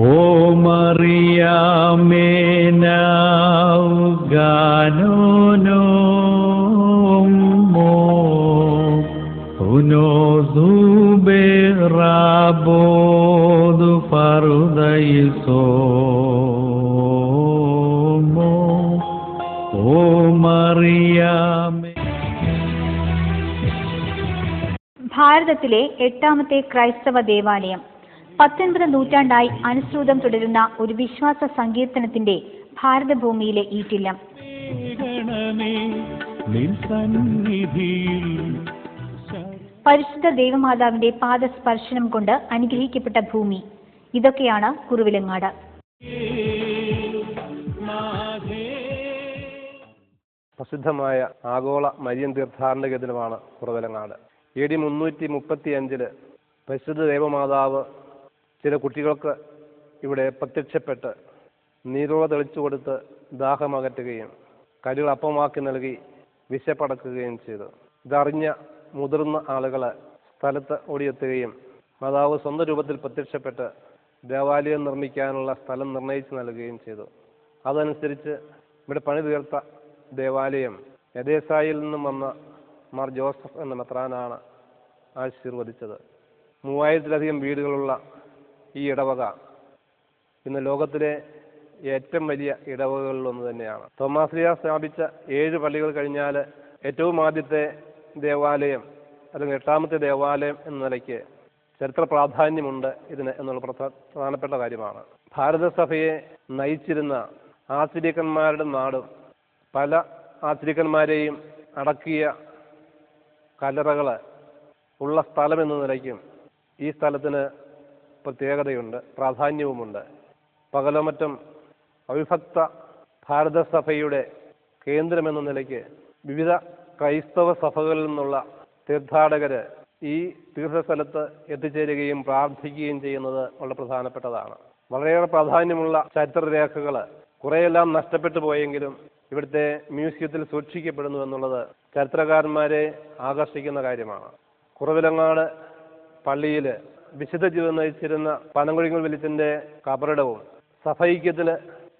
O Mariame now ganono mo uno zube rabo du farudaiso mo O Mariame. ഭാരതത്തിലെ 8ാമത്തെ ക്രൈസ്തവ ദേവാലയം 19 നൂറ്റാണ്ടായി അനുസൃതം തുടരുന്ന ഒരു വിശ്വാസ സങ്കീർത്തനത്തിന്റെ ഭാരതഭൂമിയിലെ ഈറ്റില്ലം. പരിശുദ്ധ ദേവമാതാവിന്റെ പാദസ്പർശനം കൊണ്ട് അനുഗ്രഹിക്കപ്പെട്ട ഭൂമി, ഇതൊക്കെയാണ് കുറുവിലങ്ങാട്. പ്രസിദ്ധമായ ആഗോള മരിയൻ തീർത്ഥാടന കേന്ദ്രമാണ് കുറുവിലങ്ങാട്. AD 335 പരിശുദ്ധ ദേവമാതാവ് ചില കുട്ടികൾക്ക് ഇവിടെ പ്രത്യക്ഷപ്പെട്ട് നീരുറ തെളിച്ചു കൊടുത്ത് ദാഹമകറ്റുകയും കരികൾ അപ്പമാക്കി നൽകി വിശപ്പടക്കുകയും ചെയ്തു. ഇതറിഞ്ഞ മുതിർന്ന ആളുകൾ സ്ഥലത്ത് ഓടിയെത്തുകയും മാതാവ് സ്വന്തം രൂപത്തിൽ പ്രത്യക്ഷപ്പെട്ട് ദേവാലയം നിർമ്മിക്കാനുള്ള സ്ഥലം നിർണയിച്ചു നൽകുകയും ചെയ്തു. അതനുസരിച്ച് ഇവിടെ പണി തീർത്ത ദേവാലയം എദേസായിൽ നിന്നും വന്ന മാർ ജോസഫ് എന്ന മെത്രാനാണ് ആശീർവദിച്ചത്. 3000-ലധികം വീടുകളുള്ള ഈ ഇടവക ഇന്ന് ലോകത്തിലെ ഏറ്റവും വലിയ ഇടവകകളിലൊന്ന് തന്നെയാണ്. തോമാശ്ലീഹ സ്ഥാപിച്ച 7 പള്ളികൾ കഴിഞ്ഞാൽ ഏറ്റവും ആദ്യത്തെ ദേവാലയം അല്ലെങ്കിൽ 8ാമത്തെ ദേവാലയം എന്ന നിലയ്ക്ക് ചരിത്ര പ്രാധാന്യമുണ്ട് ഇതിന് എന്നുള്ള പ്രധാനപ്പെട്ട കാര്യമാണ്. ഭാരതസഭയെ നയിച്ചിരുന്ന ആശ്ചര്യക്കന്മാരുടെ നാടും പല ആശ്ചര്യക്കന്മാരെയും അടക്കിയ കല്ലറകൾ ഉള്ള സ്ഥലമെന്ന നിലയ്ക്കും ഈ സ്ഥലത്തിന് പ്രത്യേകതയുണ്ട്, പ്രാധാന്യവുമുണ്ട്. പകലമറ്റം അവിഭക്ത ഭാരതസഭയുടെ കേന്ദ്രമെന്ന നിലയ്ക്ക് വിവിധ ക്രൈസ്തവ സഭകളിൽ നിന്നുള്ള തീർത്ഥാടകർ ഈ തീർത്ഥസ്ഥലത്ത് എത്തിച്ചേരുകയും പ്രാർത്ഥിക്കുകയും ചെയ്യുന്നത് വളരെ പ്രധാനപ്പെട്ടതാണ്. വളരെയേറെ പ്രാധാന്യമുള്ള ചരിത്രരേഖകൾ കുറേയെല്ലാം നഷ്ടപ്പെട്ടു പോയെങ്കിലും ഇവിടുത്തെ മ്യൂസിയത്തിൽ സൂക്ഷിക്കപ്പെടുന്നു എന്നുള്ളത് ചരിത്രകാരന്മാരെ ആകർഷിക്കുന്ന കാര്യമാണ്. കുറുവിലങ്ങാട് പള്ളിയിൽ വിശുദ്ധ ജീവിതം നയിച്ചിരുന്ന പനങ്കുഴിങ്ങൽ വലിച്ചന്റെ കബറിടവും സഭൈക്യത്തിൽ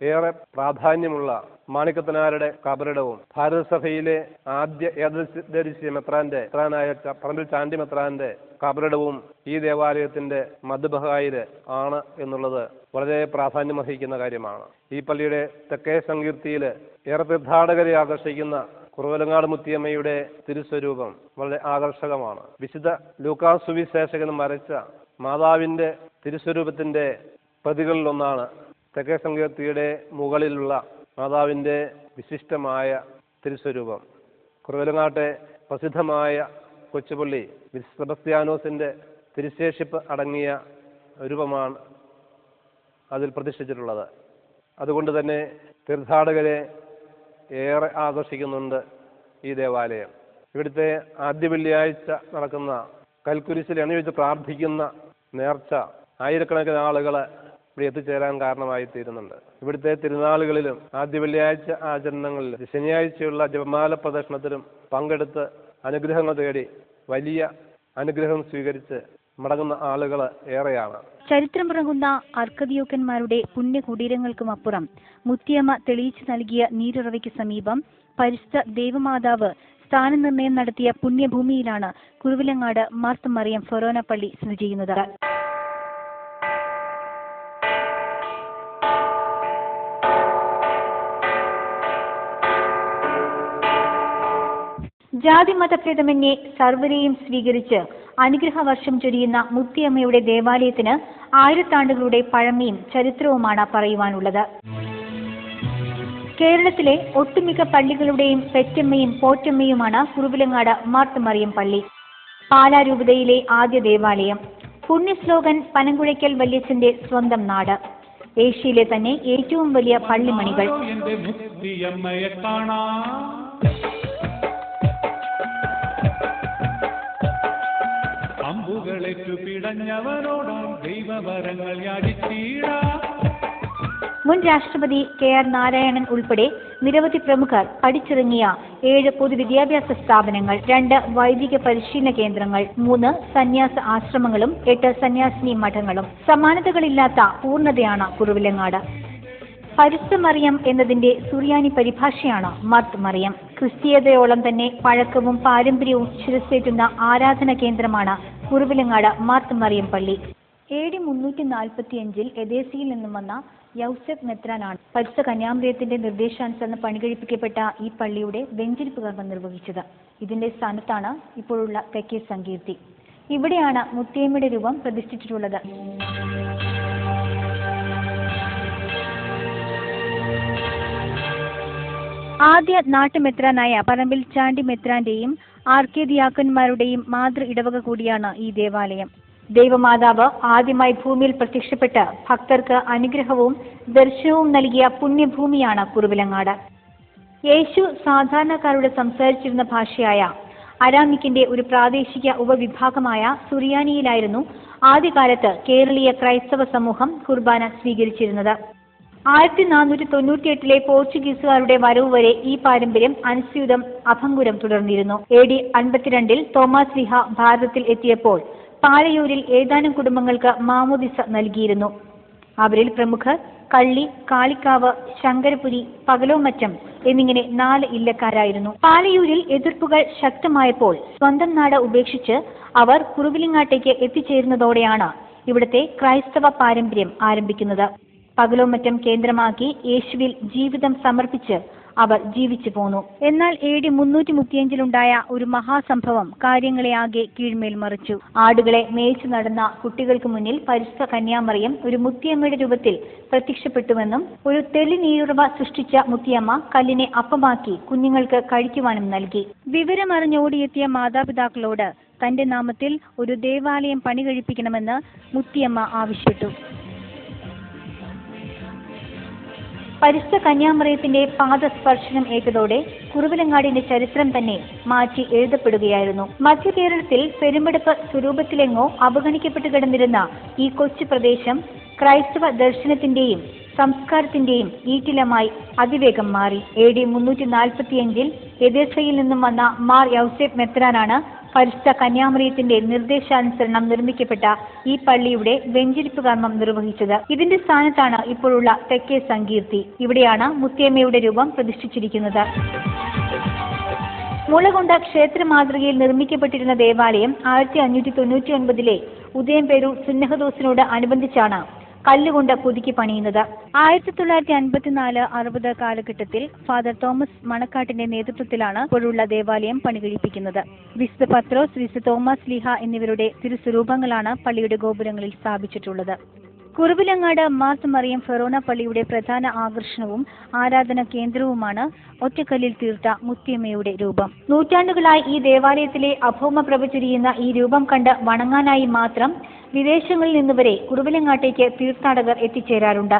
ഏറെ പ്രാധാന്യമുള്ള മാണിക്കത്തനാരുടെ കബറിടവും ഭാരതസഭയിലെ ആദ്യ ഏകദേശീയ മെത്രാനായ പറമ്പിൽ ചാണ്ടി മെത്രാന്റെ കബറിടവും ഈ ദേവാലയത്തിന്റെ മധ്യഭാഗയിൽ ആണ് എന്നുള്ളത് വളരെ പ്രാധാന്യമർഹിക്കുന്ന കാര്യമാണ്. ഈ പള്ളിയുടെ തെക്കേ സങ്കീർത്തിയിൽ ഏറെ തീർത്ഥാടകരെ ആകർഷിക്കുന്ന കുറുവിലങ്ങാട് മുത്തിയമ്മയുടെ തിരുസ്വരൂപം വളരെ ആകർഷകമാണ്. വിശുദ്ധ ലൂക്കാസ് സുവിശേഷകൻ വരച്ച മാതാവിന്റെ തിരുസ്വരൂപത്തിന്റെ പ്രതികളിലൊന്നാണ് തെക്കേ സങ്കീർത്തിയുടെ മുകളിലുള്ള മാതാവിന്റെ വിശിഷ്ടമായ തിരുസ്വരൂപം. കുറുവിലങ്ങാട്ടെ പ്രസിദ്ധമായ കൊച്ചുപള്ളി വിശുദ്ധ സെബസ്ത്യാനോസിന്റെ തിരുശേഷിപ്പ് അടങ്ങിയ രൂപമാണ് അതിൽ പ്രതിഷ്ഠിച്ചിട്ടുള്ളത്. അതുകൊണ്ട് തന്നെ തീർത്ഥാടകരെ ഏറെ ആകർഷിക്കുന്നുണ്ട് ഈ ദേവാലയം. ഇവിടുത്തെ ആദ്യ വെള്ളിയാഴ്ച നടക്കുന്ന കൽക്കുരിശിൽ എണ്ണയൊഴിച്ച് പ്രാർത്ഥിക്കുന്ന നേർച്ച ആയിരക്കണക്കിന് ആളുകൾ ഇവിടെ എത്തിച്ചേരാൻ കാരണമായി തീരുന്നുണ്ട്. ഇവിടുത്തെ തിരുനാളുകളിലും ആദ്യ വെള്ളിയാഴ്ച ആചരണങ്ങളിലും ശനിയാഴ്ചയുള്ള ജപമാല പ്രദർശനത്തിലും പങ്കെടുത്ത് അനുഗ്രഹങ്ങൾ തേടി വലിയ അനുഗ്രഹം സ്വീകരിച്ച് മടങ്ങുന്ന ആളുകൾ ഏറെയാണ്. ചരിത്രമുറങ്ങുന്ന അർക്കദിയോക്കന്മാരുടെ പുണ്യകുടീരങ്ങൾക്കുമപ്പുറം മുത്തിയമ്മ തെളിയിച്ചു നൽകിയ നീരുറവയ്ക്ക് സമീപം പരിശുദ്ധ ദേവമാതാവ് സ്ഥാനനിർണയം നടത്തിയ പുണ്യഭൂമിയിലാണ് കുറുവിലങ്ങാട് മാർത്ത മറിയം ഫൊറോന പള്ളി സ്ഥിതി ചെയ്യുന്നത്. ജാതി മതഭേദമന്യേ സർവരെയും സ്വീകരിച്ച് അനുഗ്രഹവർഷം ചൊരിയുന്ന മുത്തിയമ്മയുടെ ദേവാലയത്തിന് 1000 ആണ്ടുകളുടെ പഴമയും ചരിത്രവുമാണ് പറയുവാനുള്ളത്. കേരളത്തിലെ ഒട്ടുമിക്ക പള്ളികളുടെയും പെറ്റമ്മയും പോറ്റമ്മയുമാണ് കുറുവിലങ്ങാട് മാർത്ത മറിയം പള്ളി. പാലാരൂപതയിലെ ആദ്യ ദേവാലയം. പുണ്യശ്ലോകൻ പനങ്കുഴയ്ക്കൽ വല്യച്ഛന്റെ സ്വന്തം നാട്. ഏഷ്യയിലെ തന്നെ ഏറ്റവും വലിയ പള്ളിമണികൾ. അമ്പുകളേറ്റു പിടഞ്ഞവനോടാം ദൈവവരങ്ങൾ യാചിച്ചീടാ. മുൻ രാഷ്ട്രപതി KR നാരായണൻ ഉൾപ്പെടെ നിരവധി പ്രമുഖർ പഠിച്ചിറങ്ങിയ 7 പൊതുവിദ്യാഭ്യാസ സ്ഥാപനങ്ങൾ, 2 വൈദിക പരിശീലന കേന്ദ്രങ്ങൾ, 3 സന്യാസ ആശ്രമങ്ങളും 8 സന്യാസിനി മഠങ്ങളും. സമാനതകളില്ലാത്ത പൂർണ്ണതയാണ് കുറവിലങ്ങാട്. പരിശുദ്ധ മറിയം എന്നതിന്റെ സുറിയാനി പരിഭാഷയാണ് മർത്ത് മറിയം. ക്രിസ്തീയതയോളം തന്നെ പഴക്കവും പാരമ്പര്യവും ശിരസേറ്റുന്ന ആരാധന കേന്ദ്രമാണ് കുറവിലങ്ങാട് മർത്ത് മറിയം പള്ളി. AD 345 എദേസയിൽ നിന്നും വന്ന യൗസെഫ് മെത്രാനാണ് പരിശുദ്ധ കന്യാമറിയത്തിന്റെ നിർദ്ദേശാനുസരണം പണികഴിപ്പിക്കപ്പെട്ട ഈ പള്ളിയുടെ വെഞ്ചരിപ്പ് കർമ്മം നിർവഹിച്ചത്. ഇതിന്റെ സ്ഥാനത്താണ് ഇപ്പോഴുള്ള തെക്കേ സങ്കീർത്തി. ഇവിടെയാണ് മുത്തിയമ്മയുടെ രൂപം പ്രതിഷ്ഠിച്ചിട്ടുള്ളത്. ആദ്യ നാട്ടുമെത്രാനായ പറമ്പിൽ ചാണ്ടി മെത്രാന്റെയും ആർക്കേദിയാക്കന്മാരുടെയും മാതൃ ഇടവക കൂടിയാണ് ഈ ദേവാലയം. ദൈവമാതാവ് ആദ്യമായി ഭൂമിയിൽ പ്രത്യക്ഷപ്പെട്ട് ഭക്തർക്ക് അനുഗ്രഹവും ദർശനവും നൽകിയ പുണ്യഭൂമിയാണ് കുറവിലങ്ങാട്. യേശു സാധാരണക്കാരോട് സംസാരിച്ചിരുന്ന ഭാഷയായ അരാമിക്കിന്റെ ഒരു പ്രാദേശിക ഉപവിഭാഗമായ സുറിയാനിയിലായിരുന്നു ആദ്യകാലത്ത് കേരളീയ ക്രൈസ്തവ സമൂഹം കുർബാന സ്വീകരിച്ചിരുന്നത്. 1498 പോർച്ചുഗീസുകാരുടെ വരവ് വരെ ഈ പാരമ്പര്യം അനുസ്യൂതം അഭംഗുരം തുടർന്നിരുന്നു. AD 52 തോമസ് ലീഹ ഭാരതത്തിൽ എത്തിയപ്പോൾ പാലയൂരിൽ ഏതാനും കുടുംബങ്ങൾക്ക് മാമോദിസ നൽകിയിരുന്നു. അവരിൽ പ്രമുഖർ കള്ളി, കാളിക്കാവ്, ശങ്കരപുരി, പകലോമറ്റം എന്നിങ്ങനെ 4 ഇല്ലക്കാരായിരുന്നു. പാലയൂരിൽ എതിർപ്പുകൾ ശക്തമായപ്പോൾ സ്വന്തം നാട് ഉപേക്ഷിച്ച് അവർ കുറവിലങ്ങാട്ടേക്ക് എത്തിച്ചേരുന്നതോടെയാണ് ഇവിടുത്തെ ക്രൈസ്തവ പാരമ്പര്യം ആരംഭിക്കുന്നത്. പകലോമറ്റം കേന്ദ്രമാക്കി യേശുവിൽ ജീവിതം സമർപ്പിച്ച് അവർ ജീവിച്ചു പോന്നു. എന്നാൽ AD 335 ഒരു മഹാസംഭവം കാര്യങ്ങളെ ആകെ കീഴ്മേൽ മറിച്ചു. ആടുകളെ മേയിച്ചു നടന്ന കുട്ടികൾക്ക് മുന്നിൽ പരിശുദ്ധ കന്യാമറിയം ഒരു മുത്തിയമ്മയുടെ രൂപത്തിൽ പ്രത്യക്ഷപ്പെട്ടുവെന്നും ഒരു തെളിനീരുറവ സൃഷ്ടിച്ച മുത്തിയമ്മ കല്ലിനെ അപ്പമാക്കി കുഞ്ഞുങ്ങൾക്ക് കഴിക്കുവാനും നൽകി. വിവരമറിഞ്ഞോടിയെത്തിയ മാതാപിതാക്കളോട് തന്റെ നാമത്തിൽ ഒരു ദേവാലയം പണികഴിപ്പിക്കണമെന്ന് മുത്തിയമ്മ ആവശ്യപ്പെട്ടു. പരിശുദ്ധ കന്യാമറിയത്തിന്റെ പാദസ്പർശനം ഏറ്റതോടെ കുറവിലങ്ങാടിന്റെ ചരിത്രം തന്നെ മാറ്റി എഴുതപ്പെടുകയായിരുന്നു. മധ്യകേരളത്തിൽ പെരുമ്പടപ്പ് സ്വരൂപത്തിലെങ്ങോ അവഗണിക്കപ്പെട്ടു കിടന്നിരുന്ന ഈ കൊച്ചു പ്രദേശം ക്രൈസ്തവ ദർശനത്തിന്റെയും സംസ്കാരത്തിന്റെയും ഈറ്റിലമായി അതിവേഗം മാറി. AD 345 എദേസയിൽ നിന്നും വന്ന മാർ യൗസേഫ് മെത്രാനാണ് പരിശുദ്ധ കന്യാമറിയത്തിന്റെ നിർദ്ദേശാനുസരണം നിർമ്മിക്കപ്പെട്ട ഈ പള്ളിയുടെ വെഞ്ചരിപ്പ് കർമ്മം നിർവഹിച്ചത്. ഇതിന്റെ സ്ഥാനത്താണ് ഇപ്പോഴുള്ള തെക്കേ സങ്കീർത്തി. ഇവിടെയാണ് മുത്തിയമ്മയുടെ രൂപം പ്രതിഷ്ഠിച്ചിരിക്കുന്നത്. മുളകൊണ്ട ക്ഷേത്ര മാതൃകയിൽ നിർമ്മിക്കപ്പെട്ടിരുന്ന ദേവാലയം 1599 ഉദയംപേരൂർ സുന്നഹദോസിനോട് അനുബന്ധിച്ചാണ് കല്ലുകൊണ്ട് പുതുക്കി പണിയുന്നത്. 1954-60 കാലഘട്ടത്തിൽ ഫാദർ തോമസ് മണക്കാട്ടിന്റെ നേതൃത്വത്തിലാണ് ഇപ്പോഴുള്ള ദേവാലയം പണികഴിപ്പിക്കുന്നത്. വിശുദ്ധ പത്രോസ്, വിശുദ്ധ തോമസ് ലീഹ എന്നിവരുടെ തിരുസ്വരൂപങ്ങളാണ് പള്ളിയുടെ ഗോപുരങ്ങളിൽ സ്ഥാപിച്ചിട്ടുള്ളത്. കുറവിലങ്ങാട് മാർത്ത് മറിയം ഫെറോന പള്ളിയുടെ പ്രധാന ആകർഷണവും ആരാധന കേന്ദ്രവുമാണ് ഒറ്റക്കല്ലിൽ തീർത്ത മുത്തിയമ്മയുടെ രൂപം. നൂറ്റാണ്ടുകളായി ഈ ദേവാലയത്തിലെ അഭൗമ പ്രഭ ചൊരിയുന്ന ഈ രൂപം കണ്ട് വണങ്ങാനായി മാത്രം വിദേശങ്ങളിൽ നിന്നുവരെ കുറവിലങ്ങാട്ടേക്ക് തീർത്ഥാടകർ എത്തിച്ചേരാറുണ്ട്.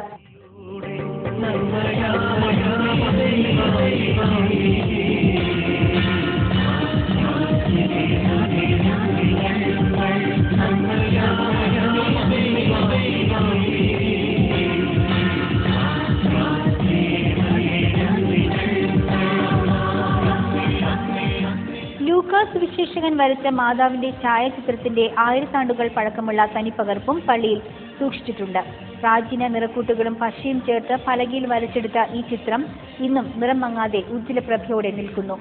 ലൂക്കാസ് സുവിശേഷകൻ വരച്ച മാതാവിന്റെ ഛായാചിത്രത്തിന്റെ 1000 ആണ്ടുകൾ പഴക്കമുള്ള തനിപ്പകർപ്പും പള്ളിയിൽ സൂക്ഷിച്ചിട്ടുണ്ട്. പ്രാചീന നിറക്കൂട്ടുകളും പശയും ചേർത്ത് പലകയിൽ വരച്ചെടുത്ത ഈ ചിത്രം ഇന്നും നിറം മങ്ങാതെ ഉജ്ജ്വലപ്രഭയോടെ നിൽക്കുന്നു.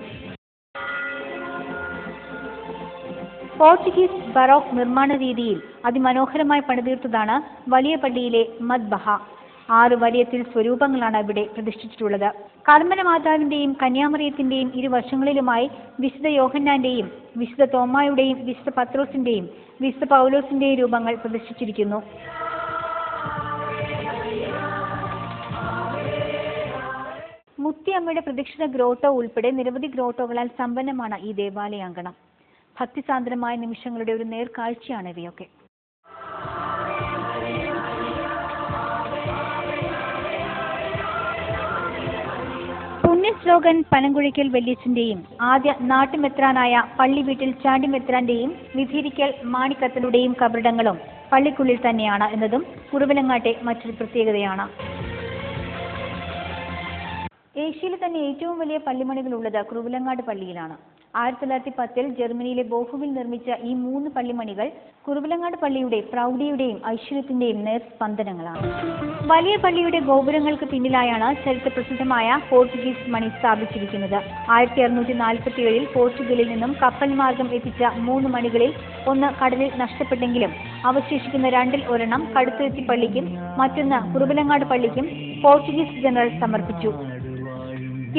പോർച്ചുഗീസ് ബറോക്ക് നിർമ്മാണ രീതിയിൽ അതിമനോഹരമായി പണിതീർത്തതാണ് വലിയ പള്ളിയിലെ മദ്ബഹ. 6 വലിയ സ്വരൂപങ്ങളാണ് ഇവിടെ പ്രതിഷ്ഠിച്ചിട്ടുള്ളത്. കർമ്മല മാതാവിന്റെയും കന്യാമറിയത്തിന്റെയും ഇരുവശങ്ങളിലുമായി വിശുദ്ധ യോഹന്നാന്റെയും വിശുദ്ധ തോമായുടെയും വിശുദ്ധ പത്രോസിന്റെയും വിശുദ്ധ പൗലോസിന്റെയും രൂപങ്ങൾ പ്രതിഷ്ഠിച്ചിരിക്കുന്നു. മുത്തിയമ്മയുടെ പ്രദക്ഷിണ ഗ്രോട്ടോ ഉൾപ്പെടെ നിരവധി ഗ്രോട്ടോകളാൽ സമ്പന്നമാണ് ഈ ദേവാലയാങ്കണം. ഭക്തിസാന്ദ്രമായ നിമിഷങ്ങളുടെ ഒരു നേർക്കാഴ്ചയാണ് ഇവയൊക്കെ. പുണ്യശ്ലോകൻ പനങ്കുഴിക്കൽ വല്യച്ഛന്റെയും ആദ്യ നാട്ടുമെത്രാനായ പള്ളി വീട്ടിൽ ചാണ്ടി മെത്രാന്റെയും വിധിരിക്കൽ മാണിക്കത്തലുടെയും കബറിടങ്ങളും പള്ളിക്കുള്ളിൽ തന്നെയാണ് എന്നതും കുറവിലങ്ങാട്ടെ മറ്റൊരു പ്രത്യേകതയാണ്. ഏഷ്യയിലെ തന്നെ ഏറ്റവും വലിയ പള്ളിമണികളുള്ളത് കുറുവിലങ്ങാട് പള്ളിയിലാണ്. 1910 ജർമ്മനിയിലെ ബോഹുവിൽ നിർമ്മിച്ച ഈ 3 പള്ളിമണികൾ കുറുവിലങ്ങാട് പള്ളിയുടെ പ്രൗഢിയുടെയും ഐശ്വര്യത്തിന്റെയും നേർസ്പന്ദനങ്ങളാണ്. വലിയ പള്ളിയുടെ ഗോപുരങ്ങൾക്ക് പിന്നിലായാണ് ചരിത്രപ്രസിദ്ധമായ പോർച്ചുഗീസ് മണി സ്ഥാപിച്ചിരിക്കുന്നത്. 1647 പോർച്ചുഗലിൽ നിന്നും കപ്പൽ മാർഗം എത്തിച്ച 3 മണികളിൽ ഒന്ന് കടലിൽ നഷ്ടപ്പെട്ടെങ്കിലും അവശേഷിക്കുന്ന 2-ൽ ഒരെണ്ണം കടുത്തുരുത്തി പള്ളിക്കും മറ്റൊന്ന് കുറുവിലങ്ങാട് പള്ളിക്കും പോർച്ചുഗീസ് ജനറൽ സമർപ്പിച്ചു.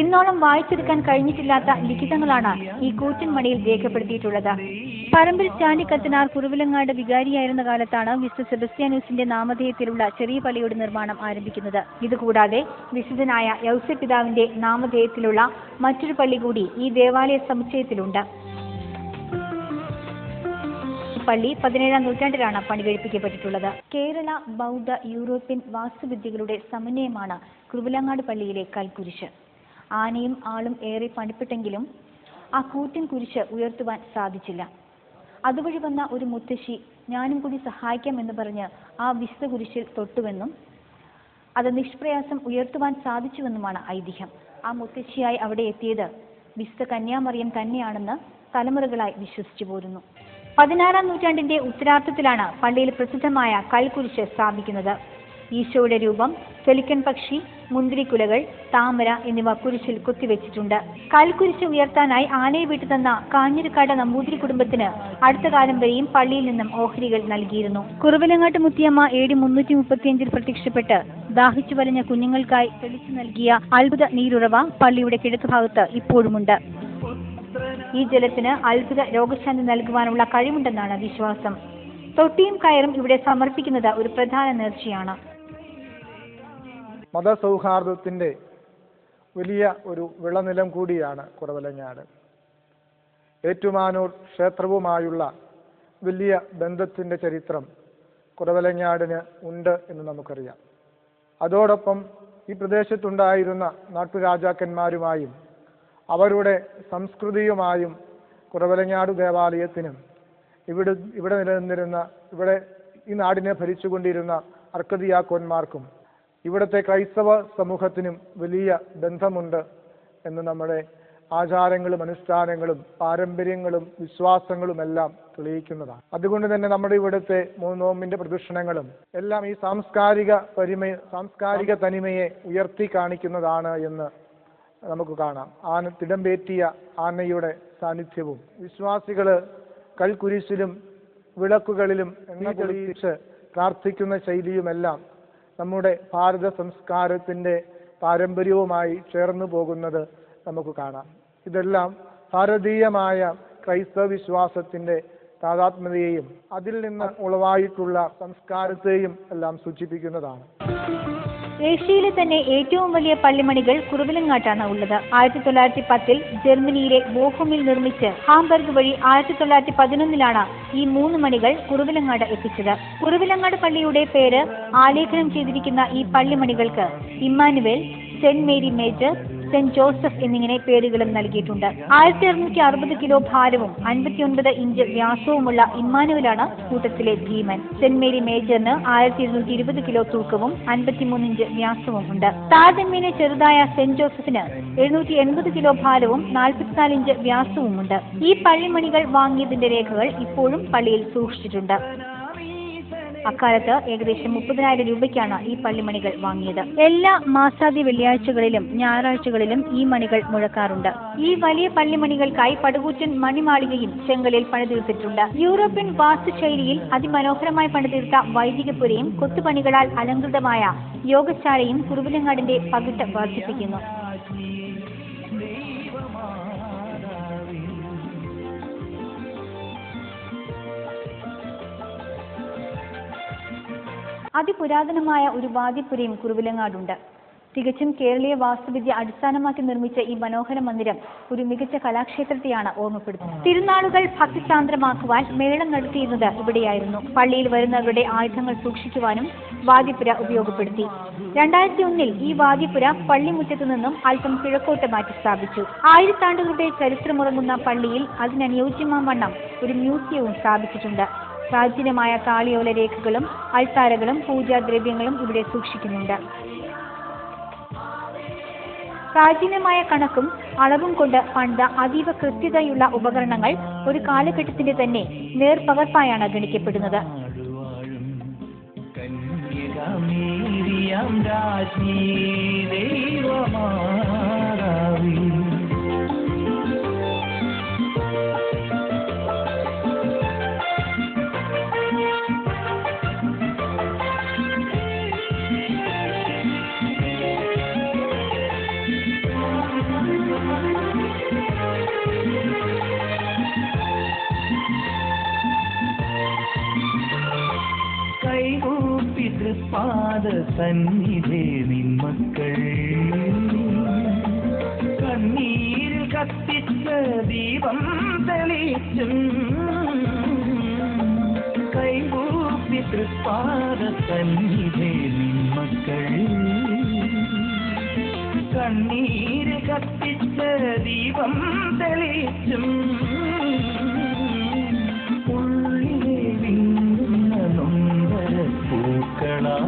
ഇന്നോളം വായിച്ചെടുക്കാൻ കഴിഞ്ഞിട്ടില്ലാത്ത ലിഖിതങ്ങളാണ് ഈ കൂറ്റൻ മണിയിൽ രേഖപ്പെടുത്തിയിട്ടുള്ളത്. പറമ്പിൽ ചാണ്ടിക്കത്തനാർ കുറുവിലങ്ങാട് വികാരിയായിരുന്ന കാലത്താണ് വിശുദ്ധ സെബസ്ത്യാനോസിന്റെ നാമധേയത്തിലുള്ള ചെറിയ പള്ളിയുടെ നിർമ്മാണം ആരംഭിക്കുന്നത്. ഇതുകൂടാതെ വിശുദ്ധനായ യൗസേപ്പ് പിതാവിന്റെ നാമധേയത്തിലുള്ള മറ്റൊരു പള്ളി കൂടി ഈ ദേവാലയ സമുച്ചയത്തിലുണ്ട്. പള്ളി 17-ാം നൂറ്റാണ്ടിലാണ് പണി കഴിപ്പിക്കപ്പെട്ടിട്ടുള്ളത്. കേരള, ബൗദ്ധ, യൂറോപ്യൻ വാസ്തുവിദ്യകളുടെ സമന്വയമാണ് കുറുവിലങ്ങാട് പള്ളിയിലെ കൽക്കുരിശ്. ആനയും ആളും ഏറെ പണിപ്പെട്ടെങ്കിലും ആ കൂറ്റൻ കുരിശ് ഉയർത്തുവാൻ സാധിച്ചില്ല. അതുവഴി വന്ന ഒരു മുത്തശ്ശി ഞാനും കൂടി സഹായിക്കാം എന്ന് പറഞ്ഞ് ആ വിശുദ്ധ കുരിശിൽ തൊട്ടുവെന്നും അത് നിഷ്പ്രയാസം ഉയർത്തുവാൻ സാധിച്ചുവെന്നുമാണ് ഐതിഹ്യം. ആ മുത്തശ്ശിയായി അവിടെ എത്തിയത് വിശുദ്ധ കന്യാമറിയം തന്നെയാണെന്ന് തലമുറകളായി വിശ്വസിച്ചു പോരുന്നു. 16-ാം നൂറ്റാണ്ടിന്റെ ഉത്തരാർദ്ധത്തിലാണ് പള്ളിയിൽ പ്രസിദ്ധമായ കൽക്കുരിശ് സ്ഥാപിക്കുന്നത്. ഈശോയുടെ രൂപം, പെലിക്കൻ പക്ഷി, മുന്തിരിക്കുലകൾ, താമര എന്നിവ കുരിശിൽ കുത്തിവെച്ചിട്ടുണ്ട്. കൽക്കുരിശ് ഉയർത്താനായി ആനയെ വിട്ടുതന്ന കാഞ്ഞിരക്കാട് നമ്പൂതിരി കുടുംബത്തിന് അടുത്ത കാലം വരെയും പള്ളിയിൽ നിന്നും ഓഹരികൾ നൽകിയിരുന്നു. കുറുവിലങ്ങാട്ട് മുത്തിയമ്മ AD 335 പ്രത്യക്ഷപ്പെട്ട് ദാഹിച്ചു വലഞ്ഞ കുഞ്ഞുങ്ങൾക്കായി തെളിച്ചു നൽകിയ അത്ഭുത നീരുറവ പള്ളിയുടെ കിഴക്കുഭാഗത്ത് ഇപ്പോഴുമുണ്ട്. ഈ ജലത്തിന് അത്ഭുത രോഗശാന്തി നൽകുവാനുള്ള കഴിവുണ്ടെന്നാണ് വിശ്വാസം. തൊട്ടിയും കയറും ഇവിടെ സമർപ്പിക്കുന്നത് ഒരു പ്രധാന നേർച്ചയാണ്. മതസൗഹാർദ്ദത്തിന്റെ വലിയ ഒരു വിളനിലം കൂടിയാണ് കുറുവിലങ്ങാട്. ഏറ്റുമാനൂർ ക്ഷേത്രവുമായുള്ള വലിയ ബന്ധത്തിന്റെ ചരിത്രം കുറുവിലങ്ങാടിന് ഉണ്ട് എന്ന് നമുക്കറിയാം. അതോടൊപ്പം ഈ പ്രദേശത്തുണ്ടായിരുന്ന നാട്ടുരാജാക്കന്മാരുമായും അവരുടെ സംസ്കൃതിയുമായും കുറുവിലങ്ങാട് ദേവാലയത്തിനും ഇവിടെ നിലനിന്നിരുന്ന ഈ നാടിനെ ഭരിച്ചുകൊണ്ടിരുന്ന അർക്കദിയാക്കോന്മാർക്കും ഇവിടുത്തെ ക്രൈസ്തവ സമൂഹത്തിനും വലിയ ബന്ധമുണ്ട് എന്ന് നമ്മുടെ ആചാരങ്ങളും അനുഷ്ഠാനങ്ങളും പാരമ്പര്യങ്ങളും വിശ്വാസങ്ങളുമെല്ലാം തെളിയിക്കുന്നതാണ്. അതുകൊണ്ട് തന്നെ നമ്മുടെ ഇവിടുത്തെ 3 നോമ്പിന്റെ പ്രദക്ഷിണങ്ങളും എല്ലാം ഈ സാംസ്കാരിക തനിമയെ ഉയർത്തി കാണിക്കുന്നതാണ് എന്ന് നമുക്ക് കാണാം. തിടമ്പേറ്റിയ ആനയുടെ സാന്നിധ്യവും വിശ്വാസികള് കൽക്കുരിശിലും വിളക്കുകളിലും എണ്ണ തെളിയിച്ച് പ്രാർത്ഥിക്കുന്ന ശൈലിയുമെല്ലാം നമ്മുടെ ഭാരത സംസ്കാരത്തിന്റെ പാരമ്പര്യവുമായി ചേർന്നു പോകുന്നത് നമുക്ക് കാണാം. ഇതെല്ലാം ഭാരതീയമായ ക്രൈസ്തവ വിശ്വാസത്തിന്റെ താതാത്മ്യതയെയും അതിൽ നിന്ന് ഉളവായിട്ടുള്ള സംസ്കാരത്തെയും എല്ലാം സൂചിപ്പിക്കുന്നതാണ്. ഏഷ്യയിലെ തന്നെ ഏറ്റവും വലിയ പള്ളിമണികൾ കുറുവിലങ്ങാട്ടാണ് ഉള്ളത്. 1910 ജർമ്മനിയിലെ ബോഹുമിൽ നിർമ്മിച്ച് ഹാംബർഗ് വഴി 1911 ഈ 3 മണികൾ കുറുവിലങ്ങാട് എത്തിച്ചത്. കുറുവിലങ്ങാട് പള്ളിയുടെ പേര് ആലേഖനം ചെയ്തിരിക്കുന്ന ഈ പള്ളിമണികൾക്ക് Emmanuel, Saint Mary Major, Saint Joseph എന്നിങ്ങനെ പേരുകളും നൽകിയിട്ടുണ്ട്. 1660 കിലോ ഭാരവും 59 ഇഞ്ച് വ്യാസവുമുള്ള ഇമ്മാനുവലാണ് കൂട്ടത്തിലെ ഭീമൻ. സെന്റ് മേരി മേജറിന് 1220 കിലോ തൂക്കവും 53 ഇഞ്ച് വ്യാസവും ഉണ്ട്. താരതമ്യേന ചെറുതായ സെന്റ് ജോസഫിന് 780 കിലോ ഭാരവും 44 ഇഞ്ച് വ്യാസവുമുണ്ട്. ഈ പള്ളിമണികൾ വാങ്ങിയതിന്റെ രേഖകൾ ഇപ്പോഴും പള്ളിയിൽ സൂക്ഷിച്ചിട്ടുണ്ട്. അക്കാലത്ത് ഏകദേശം 30,000 രൂപയ്ക്കാണ് ഈ പള്ളിമണികൾ വാങ്ങിയത്. എല്ലാ മാസാദ്യ വെള്ളിയാഴ്ചകളിലും ഞായറാഴ്ചകളിലും ഈ മണികൾ മുഴക്കാറുണ്ട്. ഈ വലിയ പള്ളിമണികൾക്കായി പടുകൂറ്റൻ മണിമാളികയും ചെങ്കലിൽ പണിതീർത്തിട്ടുണ്ട്. യൂറോപ്യൻ വാസ്തുശൈലിയിൽ അതിമനോഹരമായി പണിതീർത്ത വൈദികപുരയും കൊത്തുപണികളാൽ അലങ്കൃതമായ യോഗശാലയും കുറുവിലങ്ങാടിന്റെ പകിട്ട് വർദ്ധിപ്പിക്കുന്നു. അതിപുരാതനമായ ഒരു വാദ്യപുരയും കുറുവിലങ്ങാടുണ്ട്. തികച്ചും കേരളീയ വാസ്തുവിദ്യ അടിസ്ഥാനമാക്കി നിർമ്മിച്ച ഈ മനോഹര മന്ദിരം ഒരു മികച്ച കലാക്ഷേത്രത്തെയാണ് ഓർമ്മപ്പെടുത്തുന്നത്. തിരുനാളുകൾ ഭക്തിസാന്ദ്രമാക്കുവാൻ മേളം നടത്തിയിരുന്നത് ഇവിടെയായിരുന്നു. പള്ളിയിൽ വരുന്നവരുടെ ആയുധങ്ങൾ സൂക്ഷിക്കുവാനും വാദ്യപുര ഉപയോഗപ്പെടുത്തി. 2001 ഈ വാദ്യപുര പള്ളിമുറ്റത്തു നിന്നും അല്പം കിഴക്കോട്ട് മാറ്റി സ്ഥാപിച്ചു. 1000 ആണ്ടുകളുടെ ചരിത്രമുറങ്ങുന്ന പള്ളിയിൽ അതിനനുയോജ്യമാം വണ്ണം ഒരു മ്യൂസിയവും സ്ഥാപിച്ചിട്ടുണ്ട്. പ്രാചീനമായ താളിയോല രേഖകളും അൾത്താരകളും പൂജാദ്രവ്യങ്ങളും ഇവിടെ സൂക്ഷിക്കുന്നുണ്ട്. പ്രാചീനമായ കണക്കും അളവും കൊണ്ട് പണിത അതീവ കൃത്യതയുള്ള ഉപകരണങ്ങൾ ഒരു കാലഘട്ടത്തിന്റെ തന്നെ നേർപകർപ്പായാണ് ഗണിക്കപ്പെടുന്നത്. പാദ സന്നിധേ നിന്മക്കൾ കണ്ണീരിൽ കത്തിച്ച ദീപം തെളിച്ചും കൈകൂപ്പി തൃപ്പാദ സന്നിധേ നിന്മക്കൾ കണ്ണീരിൽ കത്തിച്ച ദീപം തെളിച്ചും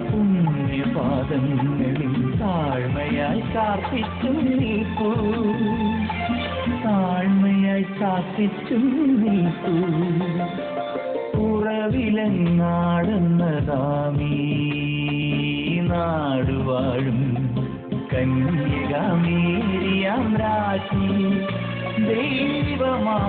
പുണ്യപാദങ്ങളിൽ താഴ്മയായി കാർപ്പിച്ചും നീക്കൂ, താഴ്മയായി കാർപ്പിച്ചും നീക്കൂ. ഉറവിലങ്ങാടുന്നതാമീ നാടുവാഴും കന്യകമേരിയാം രാശി ദൈവമാതാവി.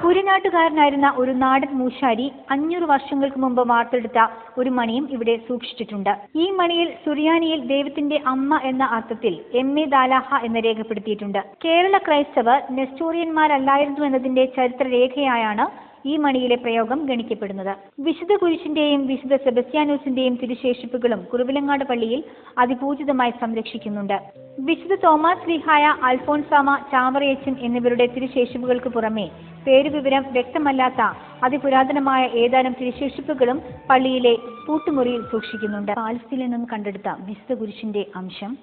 കുരിനാട്ടുകാരനായിരുന്ന ഒരു നാടൻ മൂശാരി 500 വർഷങ്ങൾക്ക് മുമ്പ് വാർത്തെടുത്ത ഒരു മണിയും ഇവിടെ സൂക്ഷിച്ചിട്ടുണ്ട്. ഈ മണിയിൽ സുറിയാനിയിൽ ദൈവത്തിന്റെ അമ്മ എന്ന അർത്ഥത്തിൽ എമ്മെ ദാലാഹ എന്ന് രേഖപ്പെടുത്തിയിട്ടുണ്ട്. കേരള ക്രൈസ്തവർ നെസ്റ്റോറിയന്മാരല്ലായിരുന്നു എന്നതിന്റെ ചരിത്രരേഖയായാണ് ഈ മണിയിലെ പ്രയോഗം ഗണിക്കപ്പെടുന്നത്. വിശുദ്ധ കുരിശിന്റെയും വിശുദ്ധ സെബസ്ത്യാനോസിന്റെയും തിരുശേഷിപ്പുകളും കുറവിലങ്ങാട് പള്ളിയിൽ അതിപൂജിതമായി സംരക്ഷിക്കുന്നുണ്ട്. വിശുദ്ധ തോമാസ് ലീഹായ, അൽഫോൻസാമ, ചാവറയച്ചൻ എന്നിവരുടെ തിരുശേഷിപ്പുകൾക്ക് പുറമെ പേരുവിവരം വ്യക്തമല്ലാത്ത അതിപുരാതനമായ ഏതാനും തിരുശേഷിപ്പുകളും പള്ളിയിലെ പൂട്ടുമുറിയിൽ സൂക്ഷിക്കുന്നുണ്ട്. പാലസ്തീനിൽ നിന്നും കണ്ടെടുത്ത വിശുദ്ധ കുരിശിന്റെ അംശം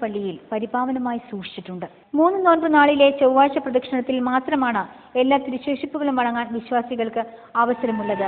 പള്ളിയിൽ പരിപാവനമായി സൂക്ഷിച്ചിട്ടുണ്ട്. 3 നോൻപ് നാളിലെ ചൊവ്വാഴ്ച പ്രദക്ഷിണത്തിൽ മാത്രമാണ് എല്ലാ തിരുശേഷിപ്പുകളും വണങ്ങാൻ വിശ്വാസികൾക്ക് അവസരമുള്ളത്.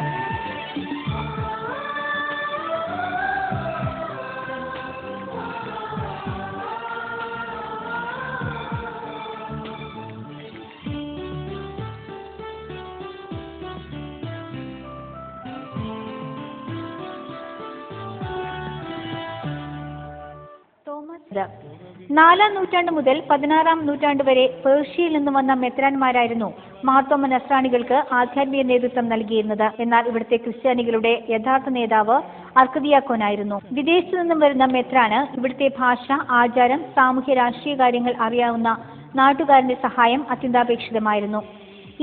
നാലാം നൂറ്റാണ്ട് മുതൽ 16-ാം നൂറ്റാണ്ട് വരെ പേർഷ്യയിൽ നിന്ന് വന്ന മെത്രാന്മാരായിരുന്നു മാർത്തോമ നസ്രാണികൾക്ക് ആധ്യാത്മിക നേതൃത്വം നൽകിയിരുന്നത്. എന്നാൽ ഇവിടുത്തെ ക്രിസ്ത്യാനികളുടെ യഥാർത്ഥ നേതാവ് അർക്കദിയാക്കോനായിരുന്നു. വിദേശത്തു നിന്നും വരുന്ന മെത്രാന് ഇവിടുത്തെ ഭാഷ, ആചാരം, സാമൂഹ്യ രാഷ്ട്രീയ കാര്യങ്ങൾ അറിയാവുന്ന നാട്ടുകാരന്റെ സഹായം അത്യന്താപേക്ഷിതമായിരുന്നു.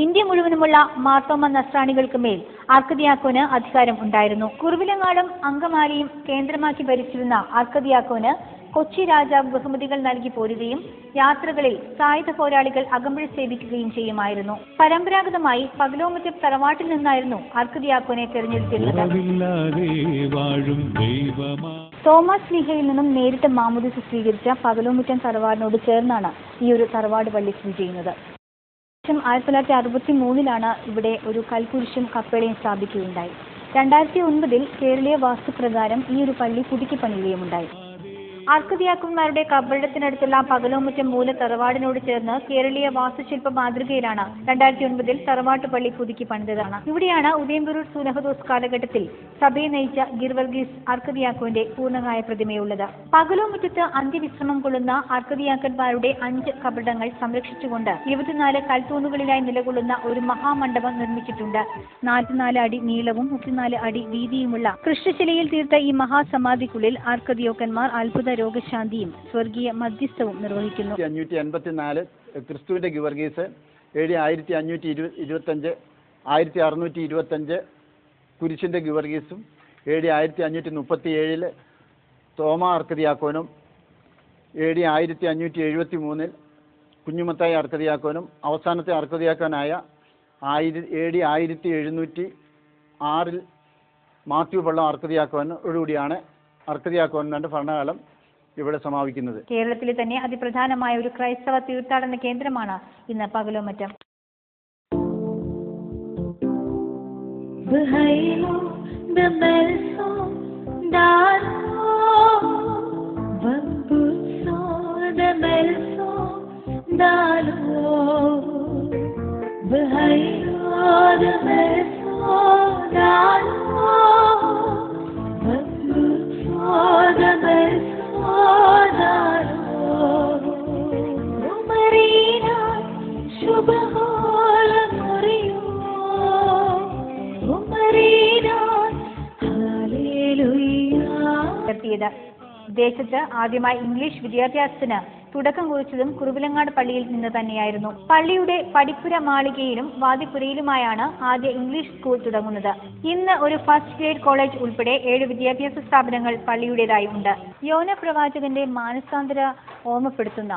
ഇന്ത്യ മുഴുവനുമുള്ള മാർത്തോമ നസ്രാണികൾക്ക് മേൽ അർക്കദിയാക്കോന് അധികാരം ഉണ്ടായിരുന്നു. കുറവിലങ്ങാടും അങ്കമാലിയും കേന്ദ്രമാക്കി ഭരിച്ചിരുന്ന അർക്കദിയാക്കോന് കൊച്ചി രാജാവ് ബഹുമതികൾ നൽകി പോരുകയും യാത്രകളിൽ സായുധ പോരാളികൾ അകമ്പഴി സേവിക്കുകയും ചെയ്യുമായിരുന്നു. പരമ്പരാഗതമായി പകലോമുറ്റം തറവാട്ടിൽ നിന്നായിരുന്നു അർക്കദിയാക്കോനെ തെരഞ്ഞെടുത്തിരുന്നത്. തോമസ് ലീഹയിൽ നിന്നും നേരിട്ട് മാമോദീസ സ്വീകരിച്ച പകലോമുറ്റം തറവാടിനോട് ചേർന്നാണ് ഈ ഒരു തറവാട് പള്ളി സ്ഥിതി ചെയ്യുന്നത്. 1963 ഇവിടെ ഒരു കൽക്കുരിശും കപ്പേളയും സ്ഥാപിക്കുകയുണ്ടായി. 2009 കേരളീയ വാസ്തുപ്രകാരം ഈ ഒരു പള്ളി പുതുക്കി പണിയുകയുമുണ്ടായി. അർക്കദിയാക്കന്മാരുടെ കബറിടത്തിനടുത്തുള്ള പകലോമുറ്റം മൂല തറവാടിനോട് ചേർന്ന് കേരളീയ വാസ്തുശില്പ മാതൃകയിലാണ് 2009 തറവാട്ടുപള്ളി പുതുക്കി പണിതതാണ്. ഇവിടെയാണ് ഉദയംപുരൂർ സുനഹദോസ് കാലഘട്ടത്തിൽ സഭയെ നയിച്ച ഗിർവർഗീസ് അർക്കദിയാക്കോന്റെ പൂർണ്ണകായ പ്രതിമയുള്ളത്. പകലോമുറ്റത്ത് അന്ത്യവിശ്രമം കൊള്ളുന്ന അർക്കദിയാക്കന്മാരുടെ 5 കബറിടങ്ങൾ സംരക്ഷിച്ചുകൊണ്ട് 24 കൽത്തൂണുകളിലായി നിലകൊള്ളുന്ന ഒരു മഹാമണ്ഡപം നിർമ്മിച്ചിട്ടുണ്ട്. 44 അടി നീളവും 34 അടി വീതിയുമുള്ള കൃഷ്ണശിലയിൽ തീർത്ത ഈ മഹാസമാധിക്കുള്ളിൽ അർക്കദിയാക്കന്മാർ അത്ഭുത രോഗശാന്തിയും സ്വർഗീയ മധ്യസ്ഥവും നിർവഹിക്കുന്നു. 554 ക്രിസ്തുവിന്റെ ഗിവർഗീസ്, AD 1525 1625 കുരിശിന്റെ ഗിവർഗീസും, AD 1537 തോമാ അർക്കദിയാക്കോനും AD 1573 കുഞ്ഞുമത്തായി അർക്കതിയാക്കോനും അവസാനത്തെ അർക്കതിയാക്കാനായ AD 1706 മാത്യു പള്ളം അർക്കതിയാക്കോനോടുകൂടിയാണ് അർക്കതിയാക്കോന്റെ ഭരണകാലം ഇവിടെ സമാപിക്കുന്നത്. കേരളത്തിലെ തന്നെ അതിപ്രധാനമായ ഒരു ക്രൈസ്തവ തീർത്ഥാടന കേന്ദ്രമാണ് ഇന്ന് പകലോമറ്റം. ദേശത്ത് ആദ്യമായി ഇംഗ്ലീഷ് വിദ്യാഭ്യാസത്തിന് തുടക്കം കുറിച്ചതും കുറുവിലങ്ങാട് പള്ളിയിൽ നിന്ന് തന്നെയായിരുന്നു. പള്ളിയുടെ പടിപ്പുര മാളികയിലും വാദിപ്പുരയിലുമായാണ് ആദ്യ ഇംഗ്ലീഷ് സ്കൂൾ തുടങ്ങുന്നത്. ഇന്ന് ഒരു ഫസ്റ്റ് ഗ്രേഡ് കോളേജ് ഉൾപ്പെടെ 7 വിദ്യാഭ്യാസ സ്ഥാപനങ്ങൾ പള്ളിയുടേതായി ഉണ്ട്. യോന പ്രവാചകന്റെ മാനസാന്തര ഓർമ്മപ്പെടുത്തുന്ന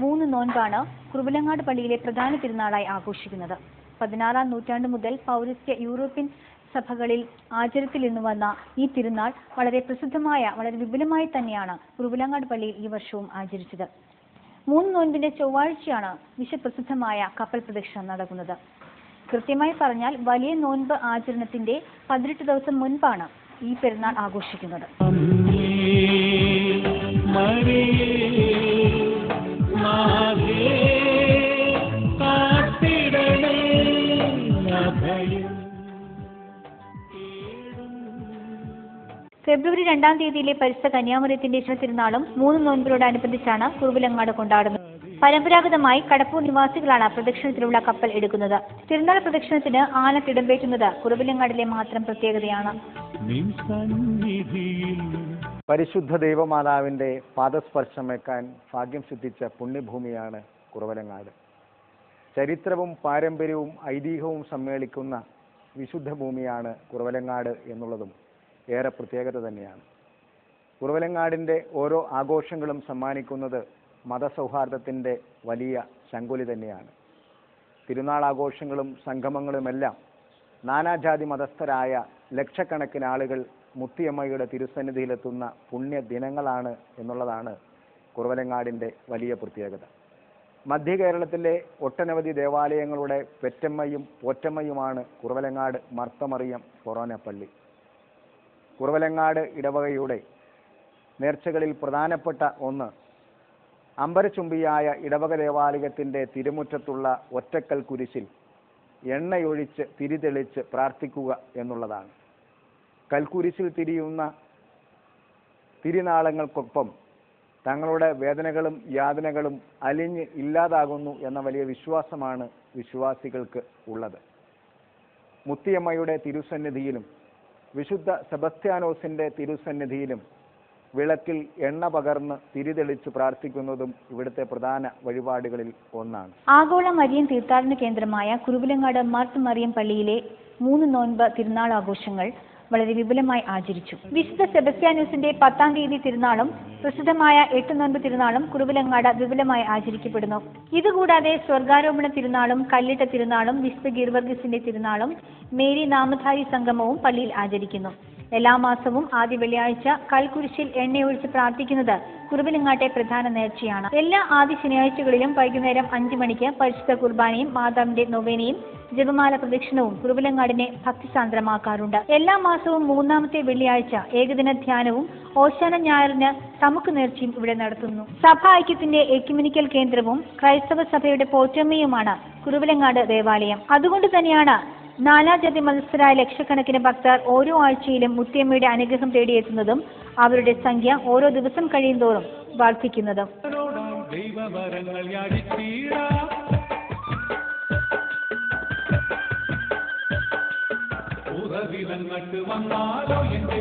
3 നോൻപാണ് കുറുവിലങ്ങാട് പള്ളിയിലെ പ്രധാന തിരുനാളായി ആഘോഷിക്കുന്നത്. 16-ാം നൂറ്റാണ്ട് മുതൽ പൗരസ്ത്യ യൂറോപ്യൻ സഭകളിൽ ആചാരത്തിൽ നിന്ന് വന്ന ഈ തിരുനാൾ വളരെ പ്രസിദ്ധമായ, വളരെ വിപുലമായി തന്നെയാണ് കുറുവിലങ്ങാട് പള്ളിയിൽ ഈ വർഷവും ആചരിച്ചത്. 3 നോൻപിന്റെ ചൊവ്വാഴ്ചയാണ് വിശ്വപ്രസിദ്ധമായ കപ്പൽ പ്രദക്ഷിണം നടക്കുന്നത്. കൃത്യമായി പറഞ്ഞാൽ വലിയ നോൻപ് ആചരണത്തിന്റെ 18 ദിവസം മുൻപാണ് ഈ പെരുന്നാൾ ആഘോഷിക്കുന്നത്. ഫെബ്രുവരി 2-ാം തീയതിയിലെ പരിശുദ്ധ കന്യാമറിയത്തിന്റെ തിരുനാളും 3 നോൻപിനോടനുബന്ധിച്ചാണ് കുറുവിലങ്ങാട് കൊണ്ടാടുന്നത്. പരമ്പരാഗതമായി കടപ്പൂർ നിവാസികളാണ് പ്രദക്ഷിണത്തിലുള്ള കപ്പൽ എടുക്കുന്നത്. തിരുനാൾ പ്രദക്ഷിണത്തിന് ആന തിടമ്പേറ്റുന്നത് കുറുവിലങ്ങാടിലെ മാത്രം പ്രത്യേകതയാണ്. പരിശുദ്ധ ദൈവമാതാവിന്റെ പാദസ്പർശമേക്കാൻ ഭാഗ്യം സിദ്ധിച്ച പുണ്യഭൂമിയാണ് കുറുവിലങ്ങാട്. ചരിത്രവും പാരമ്പര്യവും ഐതിഹ്യവും സമ്മേളിക്കുന്ന വിശുദ്ധ ഭൂമിയാണ് കുറുവിലങ്ങാട് എന്നുള്ളതും ഏറെ പ്രത്യേകത തന്നെയാണ്. കുറുവിലങ്ങാടിൻ്റെ ഓരോ ആഘോഷങ്ങളും സമ്മാനിക്കുന്നത് മതസൗഹാർദ്ദത്തിൻ്റെ വലിയ ശങ്കുലി തന്നെയാണ്. തിരുനാളാഘോഷങ്ങളും സംഗമങ്ങളുമെല്ലാം നാനാജാതി മതസ്ഥരായ ലക്ഷക്കണക്കിന് ആളുകൾ മുത്തിയമ്മയുടെ തിരുസന്നിധിയിലെത്തുന്ന പുണ്യദിനങ്ങളാണ് എന്നുള്ളതാണ് കുറുവിലങ്ങാടിൻ്റെ വലിയ പ്രത്യേകത. മധ്യ കേരളത്തിലെ ഒട്ടനവധി ദേവാലയങ്ങളുടെ പെറ്റമ്മയും പോറ്റമ്മയുമാണ് കുറുവിലങ്ങാട് മർത്തമറിയം ഫൊറോന പള്ളി. കുറുവിലങ്ങാട് ഇടവകയുടെ നേർച്ചകളിൽ പ്രധാനപ്പെട്ട ഒന്ന് അമ്പരചുംബിയായ ഇടവക ദേവാലയത്തിൻ്റെ തിരുമുറ്റത്തുള്ള ഒറ്റക്കൽ കുരിശിൽ എണ്ണയൊഴിച്ച് തിരിതെളിച്ച് പ്രാർത്ഥിക്കുക എന്നുള്ളതാണ്. കൽക്കുരിശിൽ തിരിയുന്ന തിരുനാളങ്ങൾക്കൊപ്പം തങ്ങളുടെ വേദനകളും യാതനകളും അലിഞ്ഞ് ഇല്ലാതാകുന്നു എന്ന വലിയ വിശ്വാസമാണ് വിശ്വാസികൾക്ക് ഉള്ളത്. മുത്തിയമ്മയുടെ തിരുസന്നിധിയിലും വിശുദ്ധ സെബസ്ത്യാനോസിന്റെ തിരുസന്നിധിയിലും വിളക്കിൽ എണ്ണ പകർന്ന് തിരിതെളിച്ച് പ്രാർത്ഥിക്കുന്നതും ഇവിടുത്തെ പ്രധാന വഴിപാടുകളിൽ ഒന്നാണ്. ആഗോള മരിയൻ തീർത്ഥാടന കേന്ദ്രമായ കുറുവിലങ്ങാട് മാർത്ത് മറിയം പള്ളിയിലെ 3 നോൻപ് തിരുനാൾ ആഘോഷങ്ങൾ വളരെ വിപുലമായി ആചരിച്ചു. വിശുദ്ധ സെബസ്ത്യാനോസിന്റെ 10-ാം തീയതി തിരുനാളും പ്രസിദ്ധമായ 8 നോൻപ് തിരുനാളും കുറുവിലങ്ങാട് വിപുലമായി ആചരിക്കപ്പെടുന്നു. ഇതുകൂടാതെ സ്വർഗാരോപണ തിരുനാളും കല്ലിട്ട തിരുനാളും വിശുദ്ധ ഗീർവർഗീസിന്റെ തിരുനാളും മേരി നാമധാരി സംഗമവും പള്ളിയിൽ ആചരിക്കുന്നു. എല്ലാ മാസവും ആദ്യ വെള്ളിയാഴ്ച കൽക്കുരിശിൽ എണ്ണയൊഴിച്ച് പ്രാർത്ഥിക്കുന്നത് കുറുവിലങ്ങാട്ടെ പ്രധാന നേർച്ചയാണ്. എല്ലാ ആദ്യ ശനിയാഴ്ചകളിലും വൈകുന്നേരം 5 മണിക്ക് പരിശുദ്ധ കുർബാനയും മാതാവിന്റെ നൊവേനയും ജപമാല പ്രദക്ഷിണവും കുറുവിലങ്ങാടിനെ ഭക്തിസാന്ദ്രമാക്കാറുണ്ട്. എല്ലാ മാസവും 3-ാമത്തെ വെള്ളിയാഴ്ച ഏകദിന ധ്യാനവും ഓശാന ഞായറിന് തമുക്ക് നേർച്ചയും ഇവിടെ നടത്തുന്നു. സഭാ ഐക്യത്തിന്റെ എക്യുമെനിക്കൽ കേന്ദ്രവും ക്രൈസ്തവ സഭയുടെ പോറ്റമ്മയുമാണ് കുറുവിലങ്ങാട് ദേവാലയം. അതുകൊണ്ട് തന്നെയാണ് നാനാജാതി മതസ്ഥരായ ലക്ഷക്കണക്കിന് ഭക്തർ ഓരോ ആഴ്ചയിലും മുത്തിയമ്മയുടെ അനുഗ്രഹം തേടിയെത്തുന്നതും അവരുടെ സംഖ്യ ഓരോ ദിവസം കഴിയുന്തോറും വർദ്ധിക്കുന്നതും. വന്നാലോ എന്റെ